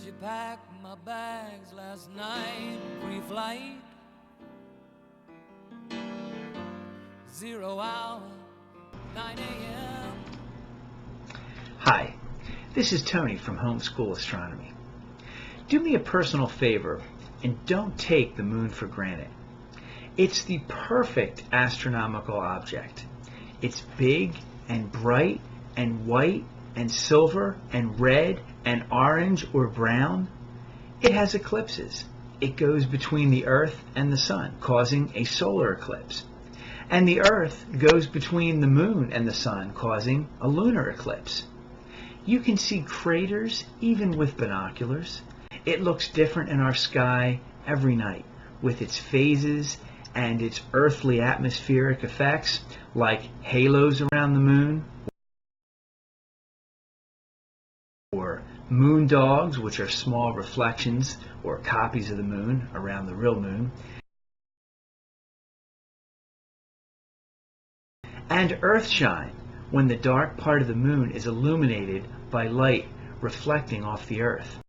She packed my bags last night, pre-flight, 0 hour, 9 a.m. Hi, this is Tony from Homeschool Astronomy. Do me a personal favor and don't take the moon for granted. It's the perfect astronomical object. It's big and bright and white and silver and red and orange or brown. It has eclipses. It goes between the Earth and the Sun, causing a solar eclipse. And the Earth goes between the Moon and the Sun, causing a lunar eclipse. You can see craters even with binoculars. It looks different in our sky every night with its phases and its earthly atmospheric effects, like halos around the moon, or moon dogs, which are small reflections or copies of the moon around the real moon, and earthshine, when the dark part of the moon is illuminated by light reflecting off the Earth.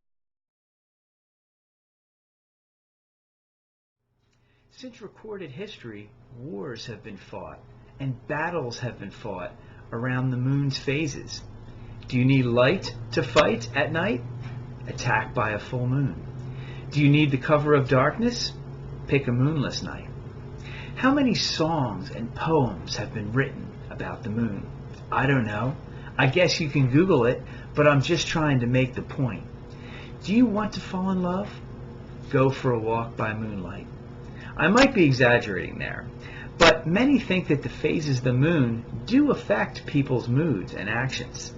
Since recorded history, wars have been fought and battles have been fought around the moon's phases. Do you need light to fight at night? Attack by a full moon. Do you need the cover of darkness? Pick a moonless night. How many songs and poems have been written about the moon? I don't know. I guess you can Google it, but I'm just trying to make the point. Do you want to fall in love? Go for a walk by moonlight. I might be exaggerating there, but many think that the phases of the moon do affect people's moods and actions.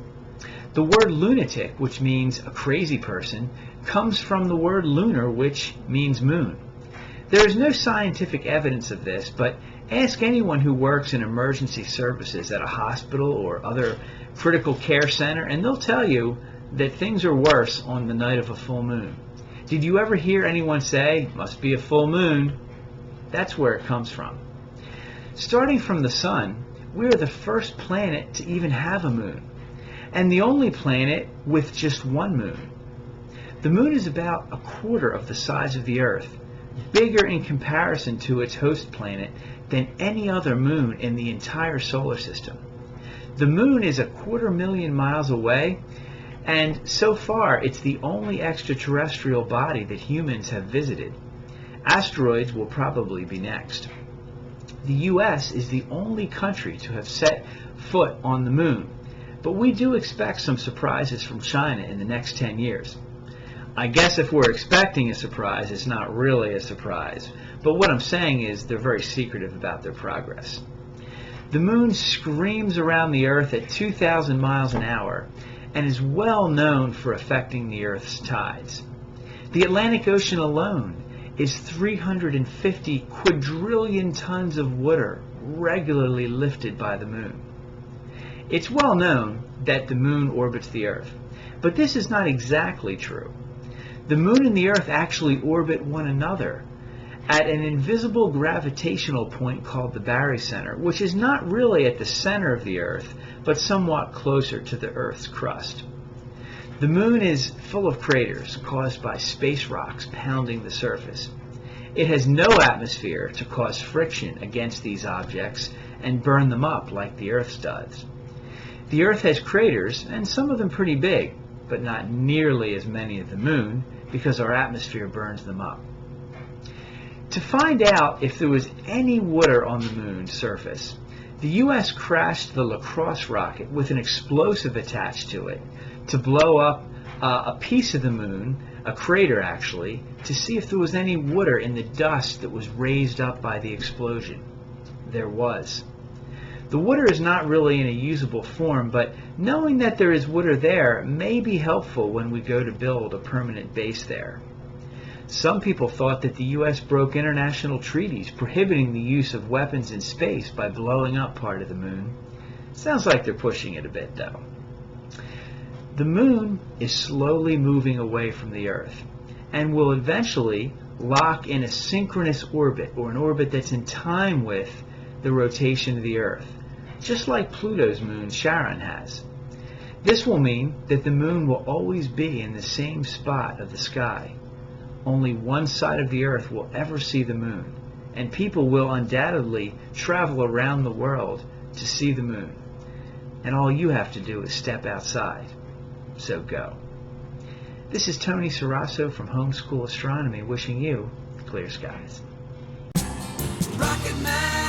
The word lunatic, which means a crazy person, comes from the word lunar, which means moon. There is no scientific evidence of this, but ask anyone who works in emergency services at a hospital or other critical care center, and they'll tell you that things are worse on the night of a full moon. Did you ever hear anyone say, "Must be a full moon"? That's where it comes from. Starting from the Sun, we are the first planet to even have a moon, and the only planet with just one moon. The moon is about a quarter of the size of the Earth, bigger in comparison to its host planet than any other moon in the entire solar system. The moon is 250,000 miles away, and so far it's the only extraterrestrial body that humans have visited. Asteroids will probably be next. The U.S. is the only country to have set foot on the moon, but we do expect some surprises from China in the next 10 years. I guess if we're expecting a surprise, it's not really a surprise, but what I'm saying is they're very secretive about their progress. The moon screams around the Earth at 2,000 miles an hour and is well known for affecting the Earth's tides. The Atlantic Ocean alone is 350 quadrillion tons of water regularly lifted by the moon. It's well known that the moon orbits the Earth, but this is not exactly true. The moon and the Earth actually orbit one another at an invisible gravitational point called the barycenter, which is not really at the center of the Earth, but somewhat closer to the Earth's crust. The moon is full of craters caused by space rocks pounding the surface. It has no atmosphere to cause friction against these objects and burn them up like the Earth's does. The Earth has craters, and some of them pretty big, but not nearly as many as the moon, because our atmosphere burns them up. To find out if there was any water on the moon's surface, the U.S. crashed the LaCrosse rocket with an explosive attached to it to blow up a piece of the moon, a crater actually, to see if there was any water in the dust that was raised up by the explosion. There was. The water is not really in a usable form, but knowing that there is water there may be helpful when we go to build a permanent base there. Some people thought that the U.S. broke international treaties prohibiting the use of weapons in space by blowing up part of the moon. Sounds like they're pushing it a bit, though. The moon is slowly moving away from the Earth and will eventually lock in a synchronous orbit, or an orbit that's in time with the rotation of the Earth, just like Pluto's moon Charon has. This will mean that the moon will always be in the same spot of the sky. Only one side of the earth will ever see the moon, and people will undoubtedly travel around the world to see the moon. And all you have to do is step outside. So go. This is Tony Sarasso from Homeschool Astronomy wishing you clear skies. Rocket Man.